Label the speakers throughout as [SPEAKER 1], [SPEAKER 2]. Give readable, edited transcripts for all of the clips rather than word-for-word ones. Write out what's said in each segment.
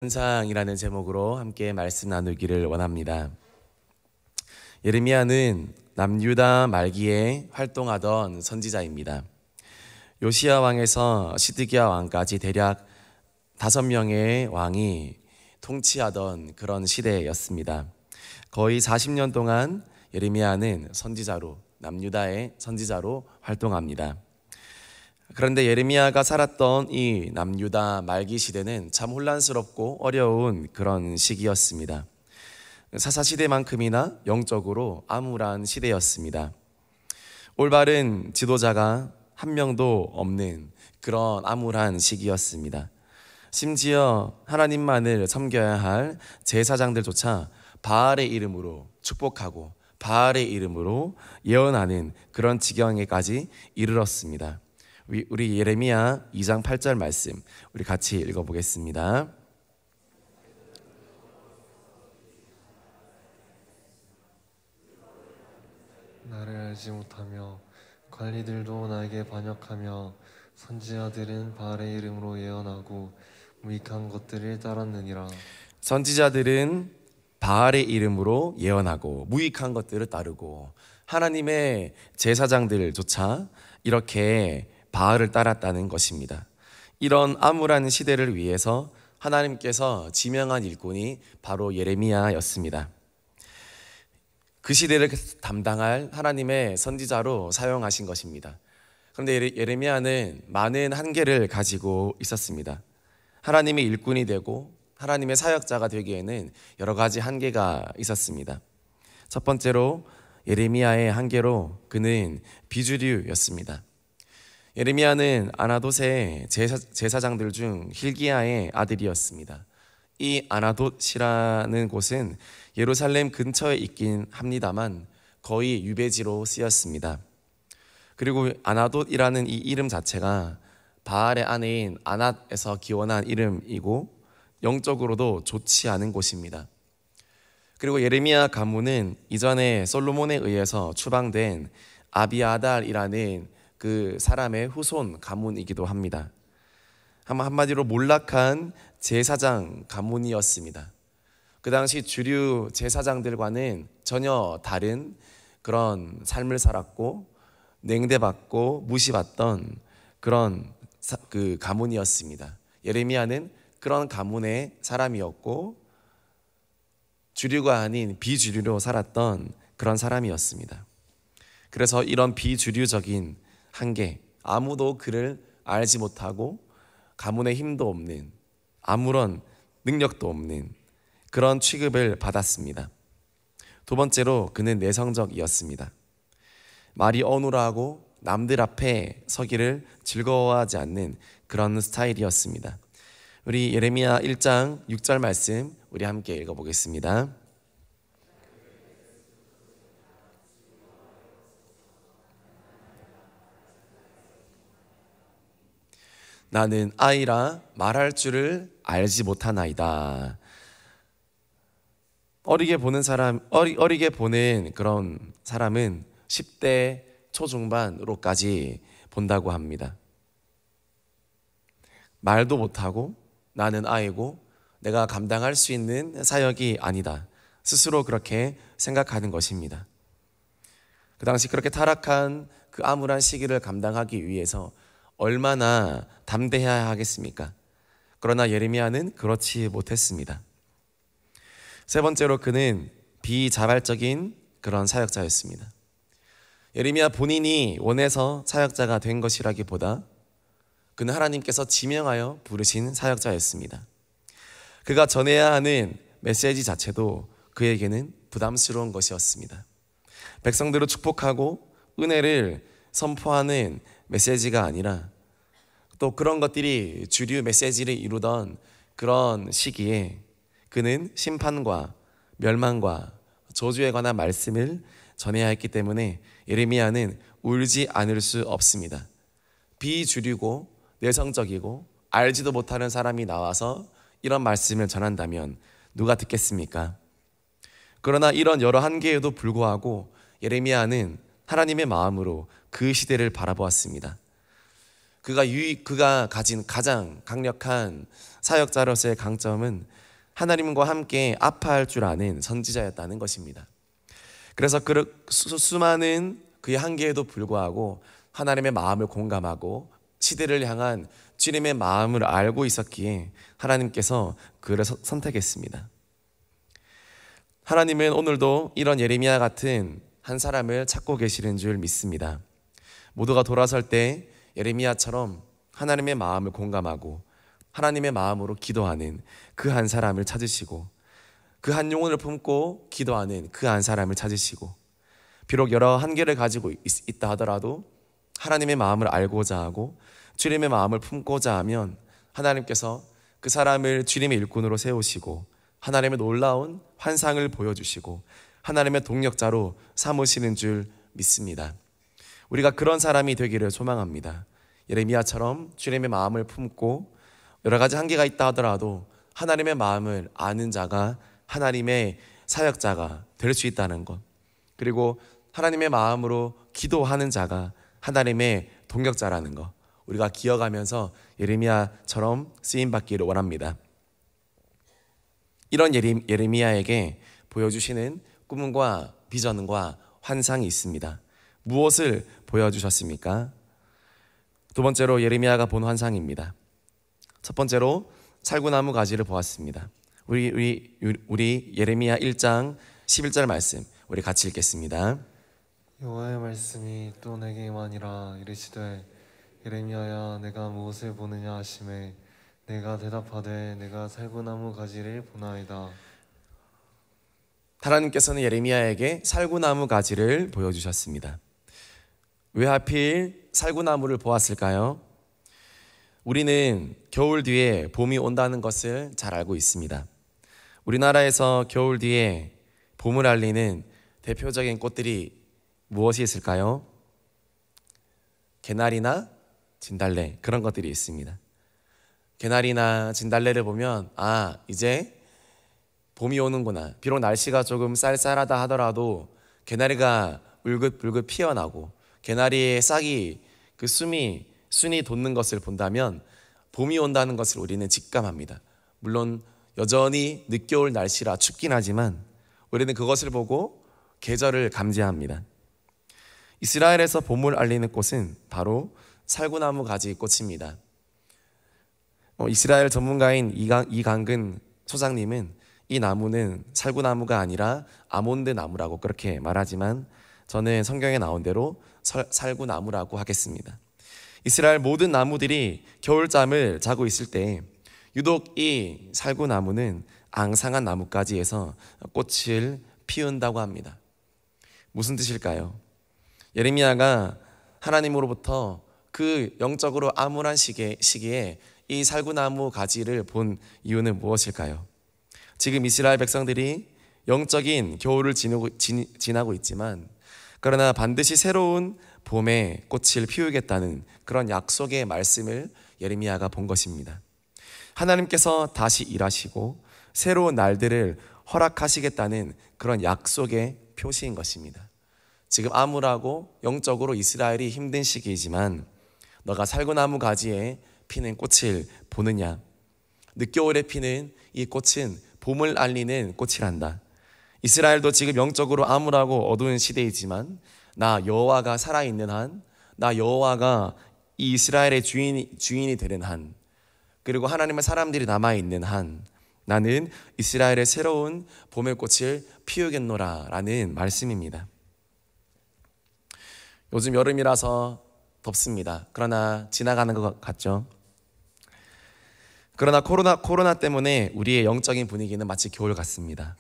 [SPEAKER 1] 현상이라는 제목으로 함께 말씀 나누기를 원합니다. 예레미야는 남유다 말기에 활동하던 선지자입니다. 요시야 왕에서 시드기야 왕까지 대략 5명의 왕이 통치하던 그런 시대였습니다. 거의 40년 동안 예레미야는 남유다의 선지자로 활동합니다. 그런데 예레미야가 살았던 이 남유다 말기 시대는 참 혼란스럽고 어려운 그런 시기였습니다. 사사시대만큼이나 영적으로 암울한 시대였습니다. 올바른 지도자가 한 명도 없는 그런 암울한 시기였습니다. 심지어 하나님만을 섬겨야 할 제사장들조차 바알의 이름으로 축복하고 바알의 이름으로 예언하는 그런 지경에까지 이르렀습니다. 우리 예레미야 2장 8절 말씀 우리 같이 읽어보겠습니다.
[SPEAKER 2] 나를 알지 못하며 관리들도 나에게 반역하며 선지자들은 바알의 이름으로 예언하고 무익한 것들을 따랐느니라.
[SPEAKER 1] 선지자들은 바알의 이름으로 예언하고 무익한 것들을 따르고 하나님의 제사장들조차 이렇게 바알을 따랐다는 것입니다. 이런 암울한 시대를 위해서 하나님께서 지명한 일꾼이 바로 예레미야였습니다. 그 시대를 담당할 하나님의 선지자로 사용하신 것입니다. 그런데 예레미야는 많은 한계를 가지고 있었습니다. 하나님의 일꾼이 되고 하나님의 사역자가 되기에는 여러 가지 한계가 있었습니다. 첫 번째로 예레미야의 한계로 그는 비주류였습니다. 예레미야는 아나돗의 제사장들 중 힐기야의 아들이었습니다. 이 아나돗이라는 곳은 예루살렘 근처에 있긴 합니다만 거의 유배지로 쓰였습니다. 그리고 아나돗이라는 이 이름 자체가 바알의 아내인 아낫에서 기원한 이름이고 영적으로도 좋지 않은 곳입니다. 그리고 예레미야 가문은 이전에 솔로몬에 의해서 추방된 아비아달이라는 그 사람의 후손 가문이기도 합니다. 한마디로 몰락한 제사장 가문이었습니다. 그 당시 주류 제사장들과는 전혀 다른 그런 삶을 살았고 냉대받고 무시받던 그런 그 가문이었습니다. 예레미야는 그런 가문의 사람이었고 주류가 아닌 비주류로 살았던 그런 사람이었습니다. 그래서 이런 비주류적인 한계, 아무도 그를 알지 못하고 가문의 힘도 없는, 아무런 능력도 없는 그런 취급을 받았습니다. 두 번째로 그는 내성적이었습니다. 말이 어눌하고 남들 앞에 서기를 즐거워하지 않는 그런 스타일이었습니다. 우리 예레미야 1장 6절 말씀 우리 함께 읽어보겠습니다. 나는 아이라 말할 줄을 알지 못하나이다. 어리게 보는 그런 사람은 10대 초중반으로까지 본다고 합니다. 말도 못하고 나는 아이고 내가 감당할 수 있는 사역이 아니다. 스스로 그렇게 생각하는 것입니다. 그 당시 그렇게 타락한 그 암울한 시기를 감당하기 위해서 얼마나 담대해야 하겠습니까? 그러나 예레미야는 그렇지 못했습니다. 세 번째로 그는 비자발적인 그런 사역자였습니다. 예레미야 본인이 원해서 사역자가 된 것이라기보다 그는 하나님께서 지명하여 부르신 사역자였습니다. 그가 전해야 하는 메시지 자체도 그에게는 부담스러운 것이었습니다. 백성들을 축복하고 은혜를 선포하는 메시지가 아니라 또 그런 것들이 주류 메시지를 이루던 그런 시기에 그는 심판과 멸망과 저주에 관한 말씀을 전해야 했기 때문에 예레미야는 울지 않을 수 없습니다. 비주류고 내성적이고 알지도 못하는 사람이 나와서 이런 말씀을 전한다면 누가 듣겠습니까? 그러나 이런 여러 한계에도 불구하고 예레미야는 하나님의 마음으로 그 시대를 바라보았습니다. 그가 가진 가장 강력한 사역자로서의 강점은 하나님과 함께 아파할 줄 아는 선지자였다는 것입니다. 그래서 수많은 그의 한계에도 불구하고 하나님의 마음을 공감하고 시대를 향한 주님의 마음을 알고 있었기에 하나님께서 그를 선택했습니다. 하나님은 오늘도 이런 예레미야 같은 한 사람을 찾고 계시는 줄 믿습니다. 모두가 돌아설 때 예레미야처럼 하나님의 마음을 공감하고 하나님의 마음으로 기도하는 그 한 사람을 찾으시고, 그 한 영혼을 품고 기도하는 그 한 사람을 찾으시고, 비록 여러 한계를 가지고 있다 하더라도 하나님의 마음을 알고자 하고 주님의 마음을 품고자 하면 하나님께서 그 사람을 주님의 일꾼으로 세우시고 하나님의 놀라운 환상을 보여주시고 하나님의 동력자로 삼으시는 줄 믿습니다. 우리가 그런 사람이 되기를 소망합니다. 예레미야처럼 주님의 마음을 품고 여러 가지 한계가 있다 하더라도 하나님의 마음을 아는 자가 하나님의 사역자가 될 수 있다는 것, 그리고 하나님의 마음으로 기도하는 자가 하나님의 동력자라는 것, 우리가 기억하면서 예레미야처럼 쓰임받기를 원합니다. 이런 예레미야에게 보여주시는 꿈과 비전과 환상이 있습니다. 무엇을 보여주셨습니까? 두 번째로 예레미야가 본 환상입니다. 첫 번째로 살구나무 가지를 보았습니다. 우리 예레미야 1장 11절 말씀 우리 같이 읽겠습니다.
[SPEAKER 2] 여호와의 말씀이 또 내게 임하니라. 이르시되 예레미야야, 내가 무엇을 보느냐 하시매 내가 대답하되 내가 살구나무 가지를 보나이다.
[SPEAKER 1] 하나님께서는 예레미야에게 살구나무 가지를 보여주셨습니다. 왜 하필 살구나무를 보았을까요? 우리는 겨울 뒤에 봄이 온다는 것을 잘 알고 있습니다. 우리나라에서 겨울 뒤에 봄을 알리는 대표적인 꽃들이 무엇이 있을까요? 개나리나 진달래, 그런 것들이 있습니다. 개나리나 진달래를 보면 이제 봄이 오는구나. 비록 날씨가 조금 쌀쌀하다 하더라도 개나리가 울긋불긋 피어나고 개나리의 싹이 그 순이 돋는 것을 본다면 봄이 온다는 것을 우리는 직감합니다. 물론 여전히 늦겨울 날씨라 춥긴 하지만 우리는 그것을 보고 계절을 감지합니다. 이스라엘에서 봄을 알리는 꽃은 바로 살구나무 가지 꽃입니다. 이스라엘 전문가인 이강근 소장님은 이 나무는 살구나무가 아니라 아몬드 나무라고 그렇게 말하지만 저는 성경에 나온 대로 살구나무라고 하겠습니다. 이스라엘 모든 나무들이 겨울잠을 자고 있을 때 유독 이 살구나무는 앙상한 나뭇가지에서 꽃을 피운다고 합니다. 무슨 뜻일까요? 예레미야가 하나님으로부터 그 영적으로 암울한 시기에 이 살구나무 가지를 본 이유는 무엇일까요? 지금 이스라엘 백성들이 영적인 겨울을 지나고 있지만 그러나 반드시 새로운 봄에 꽃을 피우겠다는 그런 약속의 말씀을 예레미야가 본 것입니다. 하나님께서 다시 일하시고 새로운 날들을 허락하시겠다는 그런 약속의 표시인 것입니다. 지금 암울하고 영적으로 이스라엘이 힘든 시기이지만 너가 살구나무 가지에 피는 꽃을 보느냐? 늦겨울에 피는 이 꽃은 봄을 알리는 꽃이란다. 이스라엘도 지금 영적으로 암울하고 어두운 시대이지만 나 여호와가 살아있는 한, 나 여호와가 이 이스라엘의 주인이 되는 한, 그리고 하나님의 사람들이 남아있는 한 나는 이스라엘의 새로운 봄의 꽃을 피우겠노라 라는 말씀입니다. 요즘 여름이라서 덥습니다. 그러나 지나가는 것 같죠? 그러나 코로나 때문에 우리의 영적인 분위기는 마치 겨울 같습니다.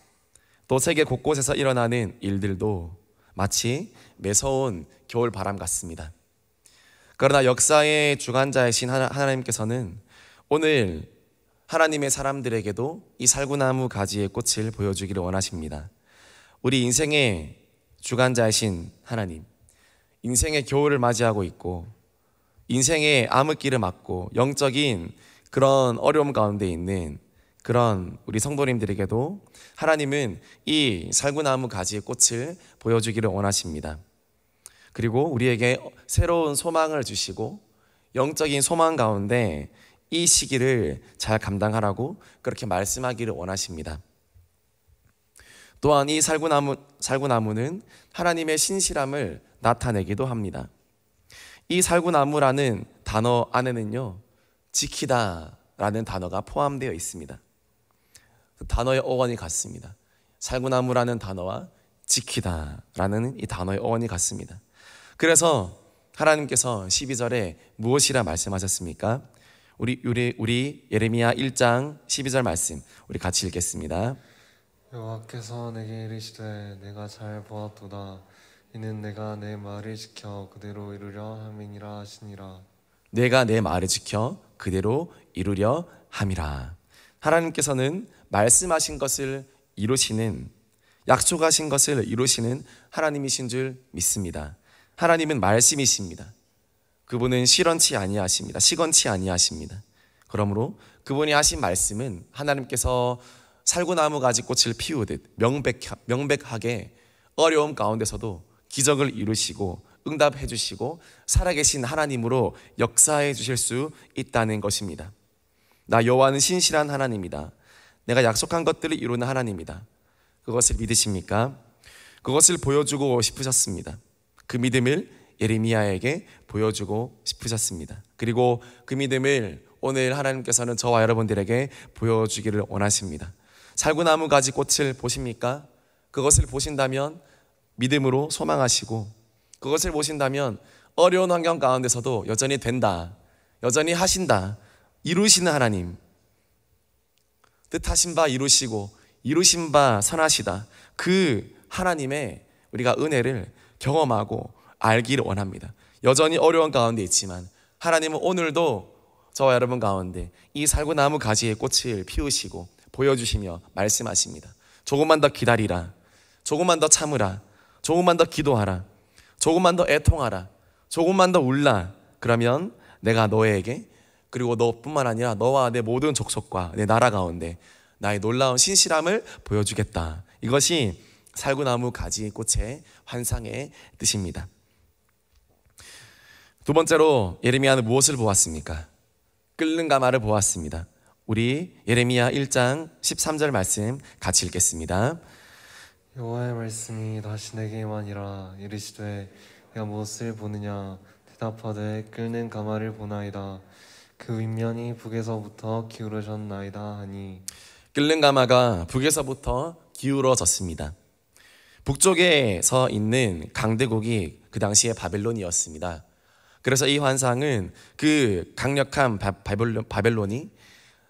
[SPEAKER 1] 또 세계 곳곳에서 일어나는 일들도 마치 매서운 겨울 바람 같습니다. 그러나 역사의 주관자이신 하나님께서는 오늘 하나님의 사람들에게도 이 살구나무 가지의 꽃을 보여주기를 원하십니다. 우리 인생의 주관자이신 하나님, 인생의 겨울을 맞이하고 있고 인생의 암흑기를 맞고 영적인 그런 어려움 가운데 있는 그런 우리 성도님들에게도 하나님은 이 살구나무 가지의 꽃을 보여주기를 원하십니다. 그리고 우리에게 새로운 소망을 주시고 영적인 소망 가운데 이 시기를 잘 감당하라고 그렇게 말씀하기를 원하십니다. 또한 이 살구나무는 하나님의 신실함을 나타내기도 합니다. 이 살구나무라는 단어 안에는요, 지키다 라는 단어가 포함되어 있습니다. 그 단어의 어원이 같습니다. 살구나무라는 단어와 지키다 라는 이 단어의 어원이 같습니다. 그래서 하나님께서 12절에 무엇이라 말씀하셨습니까? 우리 예레미야 1장 12절 말씀 우리 같이 읽겠습니다.
[SPEAKER 2] 여호와께서 내게 이르시되 내가 잘 보았도다. 이는 내가 내 말을 지켜 그대로 이루려 함이니라 하시니라.
[SPEAKER 1] 내가 내 말을 지켜 그대로 이루려 함이라. 하나님께서는 말씀하신 것을 이루시는, 약속하신 것을 이루시는 하나님이신 줄 믿습니다. 하나님은 말씀이십니다. 그분은 시건치 아니하십니다. 그러므로 그분이 하신 말씀은 하나님께서 살구나무 가지 꽃을 피우듯 명백하게 어려움 가운데서도 기적을 이루시고 응답해 주시고 살아계신 하나님으로 역사해 주실 수 있다는 것입니다. 나 여호와는 신실한 하나님이다. 내가 약속한 것들을 이루는 하나님이다. 그것을 믿으십니까? 그것을 보여주고 싶으셨습니다. 그 믿음을 예레미야에게 보여주고 싶으셨습니다. 그리고 그 믿음을 오늘 하나님께서는 저와 여러분들에게 보여주기를 원하십니다. 살구나무 가지 꽃을 보십니까? 그것을 보신다면 믿음으로 소망하시고, 그것을 보신다면 어려운 환경 가운데서도 여전히 된다, 여전히 하신다, 이루시는 하나님, 뜻하신 바 이루시고 이루신 바 선하시다, 그 하나님의 우리가 은혜를 경험하고 알기를 원합니다. 여전히 어려운 가운데 있지만 하나님은 오늘도 저와 여러분 가운데 이 살구나무 가지의 꽃을 피우시고 보여주시며 말씀하십니다. 조금만 더 기다리라, 조금만 더 참으라, 조금만 더 기도하라, 조금만 더 애통하라, 조금만 더 울라. 그러면 내가 너에게, 그리고 너뿐만 아니라 너와 내 모든 족속과 내 나라 가운데 나의 놀라운 신실함을 보여주겠다. 이것이 살구나무 가지 꽃의 환상의 뜻입니다. 두 번째로 예레미야는 무엇을 보았습니까? 끓는 가마를 보았습니다. 우리 예레미야 1장 13절 말씀 같이 읽겠습니다.
[SPEAKER 2] 여호와의 말씀이 다시 내게 임하니라. 이르시되 내가 무엇을 보느냐? 대답하되 끓는 가마를 보나이다. 그 윗면이 북에서부터 기울어졌나이다 하니.
[SPEAKER 1] 끓는 가마가 북에서부터 기울어졌습니다. 북쪽에 서 있는 강대국이 그 당시에 바벨론이었습니다. 그래서 이 환상은 그 강력한 바벨론이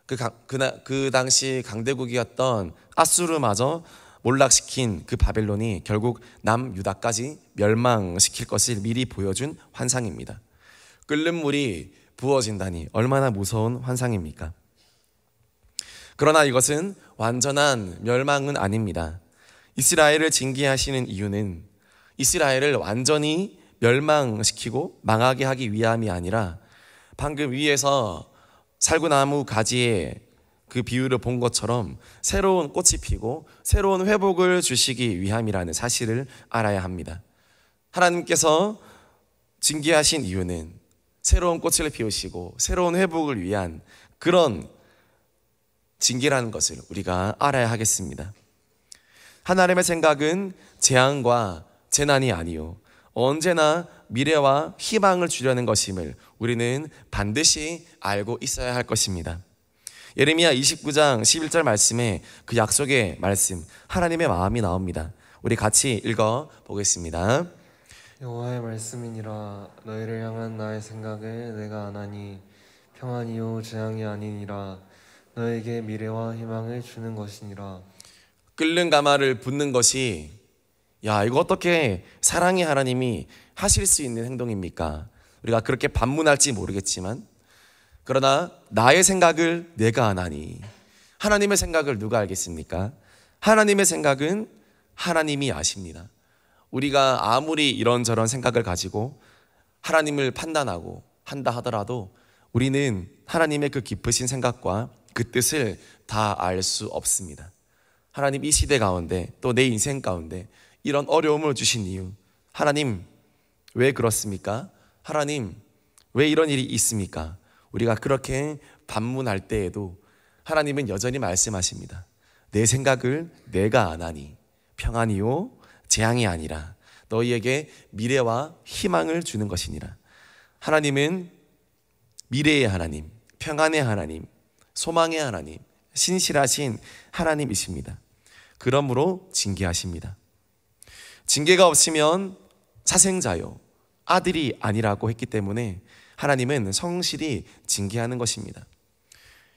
[SPEAKER 1] 그 당시 강대국이었던 아수르마저 몰락시킨 그 바벨론이 결국 남유다까지 멸망시킬 것을 미리 보여준 환상입니다. 끓는 물이 부어진다니 얼마나 무서운 환상입니까? 그러나 이것은 완전한 멸망은 아닙니다. 이스라엘을 징계하시는 이유는 이스라엘을 완전히 멸망시키고 망하게 하기 위함이 아니라 방금 위에서 살구나무 가지의 그 비유를 본 것처럼 새로운 꽃이 피고 새로운 회복을 주시기 위함이라는 사실을 알아야 합니다. 하나님께서 징계하신 이유는 새로운 꽃을 피우시고 새로운 회복을 위한 그런 징계라는 것을 우리가 알아야 하겠습니다. 하나님의 생각은 재앙과 재난이 아니요 언제나 미래와 희망을 주려는 것임을 우리는 반드시 알고 있어야 할 것입니다. 예레미야 29장 11절 말씀에 그 약속의 말씀, 하나님의 마음이 나옵니다. 우리 같이 읽어 보겠습니다.
[SPEAKER 2] 여호와의 말씀이니라. 너희를 향한 나의 생각을 내가 아나니 평안이요 재앙이 아니니라. 너에게 미래와 희망을 주는 것이니라.
[SPEAKER 1] 끓는 가마를 붓는 것이, 야, 이거 어떻게 사랑의 하나님이 하실 수 있는 행동입니까? 우리가 그렇게 반문할지 모르겠지만, 그러나 나의 생각을 내가 아나니, 하나님의 생각을 누가 알겠습니까? 하나님의 생각은 하나님이 아십니다. 우리가 아무리 이런저런 생각을 가지고 하나님을 판단하고 한다 하더라도 우리는 하나님의 그 깊으신 생각과 그 뜻을 다 알 수 없습니다. 하나님 이 시대 가운데 또 내 인생 가운데 이런 어려움을 주신 이유, 하나님 왜 그렇습니까? 하나님 왜 이런 일이 있습니까? 우리가 그렇게 반문할 때에도 하나님은 여전히 말씀하십니다. 내 생각을 내가 아나니 평안이요 재앙이 아니라 너희에게 미래와 희망을 주는 것이니라. 하나님은 미래의 하나님, 평안의 하나님, 소망의 하나님, 신실하신 하나님이십니다. 그러므로 징계하십니다. 징계가 없으면 사생자요 아들이 아니라고 했기 때문에 하나님은 성실히 징계하는 것입니다.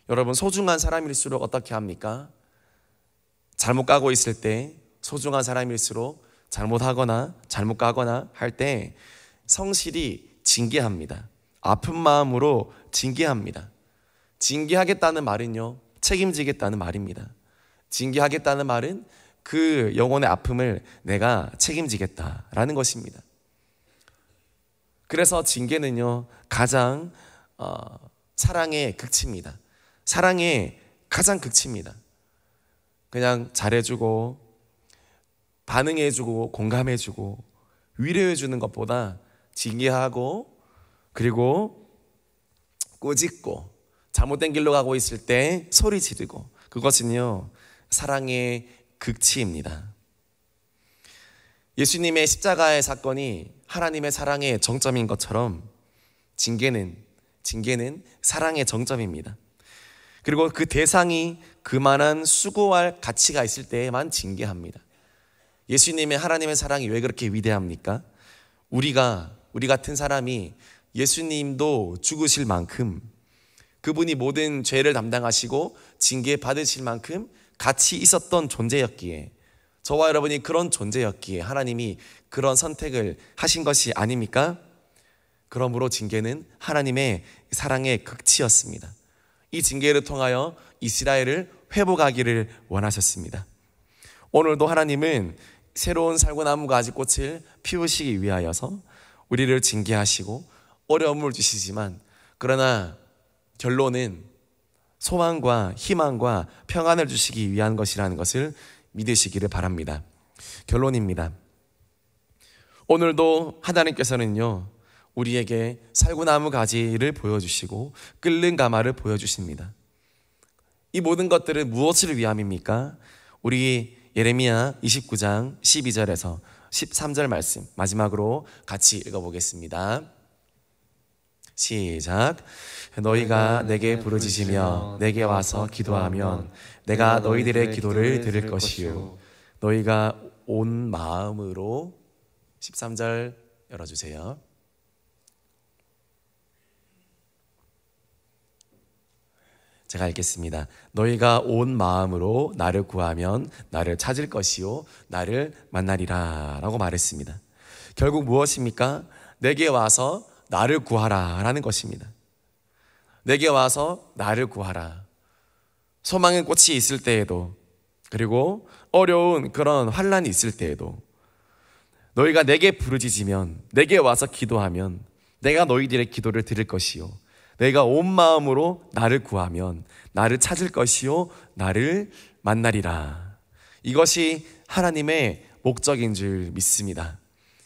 [SPEAKER 1] 여러분, 소중한 사람일수록 어떻게 합니까? 잘못 가고 있을 때, 소중한 사람일수록 잘못하거나 잘못 가거나 할 때 성실히 징계합니다. 아픈 마음으로 징계합니다. 징계하겠다는 말은요, 책임지겠다는 말입니다. 징계하겠다는 말은 그 영혼의 아픔을 내가 책임지겠다라는 것입니다. 그래서 징계는요, 가장 사랑의 극치입니다. 사랑의 가장 극치입니다. 그냥 잘해주고 반응해주고 공감해주고 위로해주는 것보다 징계하고 그리고 꾸짖고 잘못된 길로 가고 있을 때 소리 지르고, 그것은요 사랑의 극치입니다. 예수님의 십자가의 사건이 하나님의 사랑의 정점인 것처럼 징계는 사랑의 정점입니다. 그리고 그 대상이 그만한 수고할 가치가 있을 때에만 징계합니다. 예수님의 하나님의 사랑이 왜 그렇게 위대합니까? 우리 같은 사람이 예수님도 죽으실 만큼, 그분이 모든 죄를 담당하시고 징계 받으실 만큼 가치 있었던 존재였기에, 저와 여러분이 그런 존재였기에 하나님이 그런 선택을 하신 것이 아닙니까? 그러므로 징계는 하나님의 사랑의 극치였습니다. 이 징계를 통하여 이스라엘을 회복하기를 원하셨습니다. 오늘도 하나님은 새로운 살구나무 가지꽃을 피우시기 위하여서 우리를 징계하시고 어려움을 주시지만, 그러나 결론은 소망과 희망과 평안을 주시기 위한 것이라는 것을 믿으시기를 바랍니다. 결론입니다. 오늘도 하나님께서는요, 우리에게 살구나무 가지를 보여주시고 끓는 가마를 보여주십니다. 이 모든 것들은 무엇을 위함입니까? 우리 예레미야 29장 12절에서 13절 말씀 마지막으로 같이 읽어보겠습니다. 시작. 너희가 내게 부르짖으며 내게 와서 기도하면 내가 너희들의 기도를 들을 것이요 너희가 온 마음으로, 13절 열어주세요. 제가 읽겠습니다. 너희가 온 마음으로 나를 구하면 나를 찾을 것이요 나를 만나리라 라고 말했습니다. 결국 무엇입니까? 내게 와서 나를 구하라 라는 것입니다. 내게 와서 나를 구하라. 소망의 꽃이 있을 때에도, 그리고 어려운 그런 환난이 있을 때에도 너희가 내게 부르짖으면, 내게 와서 기도하면 내가 너희들의 기도를 들을 것이요 내가 온 마음으로 나를 구하면 나를 찾을 것이요 나를 만나리라. 이것이 하나님의 목적인 줄 믿습니다.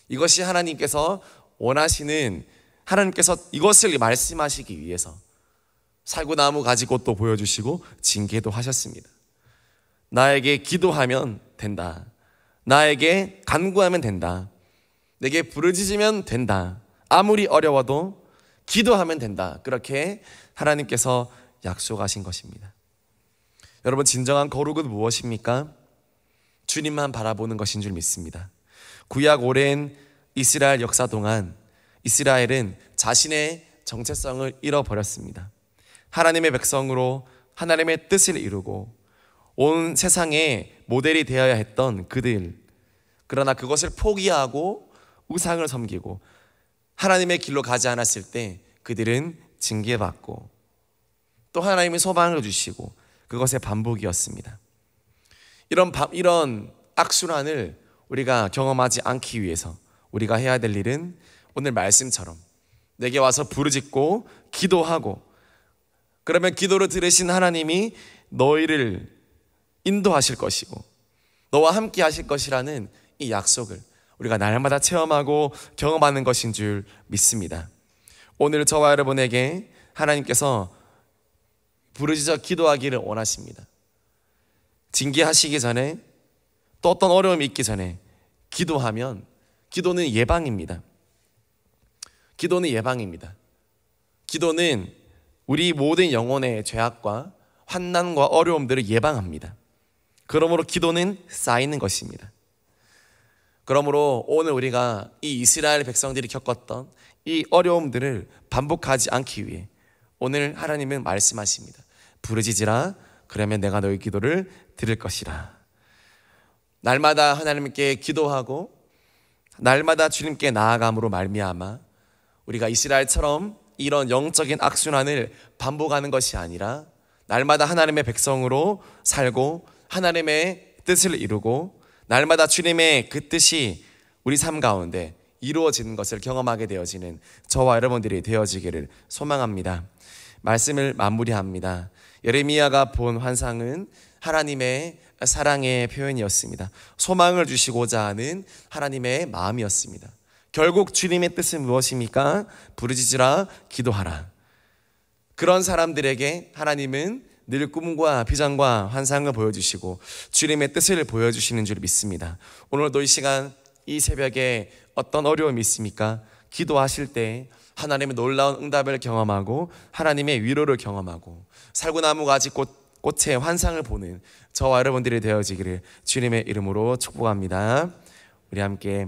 [SPEAKER 1] 이것이 하나님께서 원하시는, 하나님께서 이것을 말씀하시기 위해서 살구나무 가지꽃도 보여주시고 징계도 하셨습니다. 나에게 기도하면 된다. 나에게 간구하면 된다. 내게 부르짖으면 된다. 아무리 어려워도 기도하면 된다. 그렇게 하나님께서 약속하신 것입니다. 여러분, 진정한 거룩은 무엇입니까? 주님만 바라보는 것인 줄 믿습니다. 구약 오랜 이스라엘 역사 동안 이스라엘은 자신의 정체성을 잃어버렸습니다. 하나님의 백성으로 하나님의 뜻을 이루고 온 세상의 모델이 되어야 했던 그들, 그러나 그것을 포기하고 우상을 섬기고 하나님의 길로 가지 않았을 때 그들은 징계받고 또 하나님의 소망을 주시고 그것의 반복이었습니다. 이런 악순환을 우리가 경험하지 않기 위해서 우리가 해야 될 일은 오늘 말씀처럼 내게 와서 부르짖고 기도하고, 그러면 기도를 들으신 하나님이 너희를 인도하실 것이고 너와 함께 하실 것이라는 이 약속을 우리가 날마다 체험하고 경험하는 것인 줄 믿습니다. 오늘 저와 여러분에게 하나님께서 부르짖어 기도하기를 원하십니다. 징계하시기 전에, 또 어떤 어려움이 있기 전에 기도하면, 기도는 예방입니다. 기도는 예방입니다. 기도는 우리 모든 영혼의 죄악과 환난과 어려움들을 예방합니다. 그러므로 기도는 쌓이는 것입니다. 그러므로 오늘 우리가 이 이스라엘 백성들이 겪었던 이 어려움들을 반복하지 않기 위해 오늘 하나님은 말씀하십니다. 부르짖으라, 그러면 내가 너희 기도를 들을 것이라. 날마다 하나님께 기도하고 날마다 주님께 나아감으로 말미암아 우리가 이스라엘처럼 이런 영적인 악순환을 반복하는 것이 아니라 날마다 하나님의 백성으로 살고 하나님의 뜻을 이루고 날마다 주님의 그 뜻이 우리 삶 가운데 이루어지는 것을 경험하게 되어지는 저와 여러분들이 되어지기를 소망합니다. 말씀을 마무리합니다. 예레미야가 본 환상은 하나님의 사랑의 표현이었습니다. 소망을 주시고자 하는 하나님의 마음이었습니다. 결국 주님의 뜻은 무엇입니까? 부르짖으라, 기도하라. 그런 사람들에게 하나님은 늘 꿈과 비전과 환상을 보여주시고 주님의 뜻을 보여주시는 줄 믿습니다. 오늘도 이 시간, 이 새벽에 어떤 어려움이 있습니까? 기도하실 때 하나님의 놀라운 응답을 경험하고 하나님의 위로를 경험하고 살구나무 가지 꽃의 환상을 보는 저와 여러분들이 되어지기를 주님의 이름으로 축복합니다. 우리 함께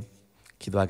[SPEAKER 1] 기도하겠습니다.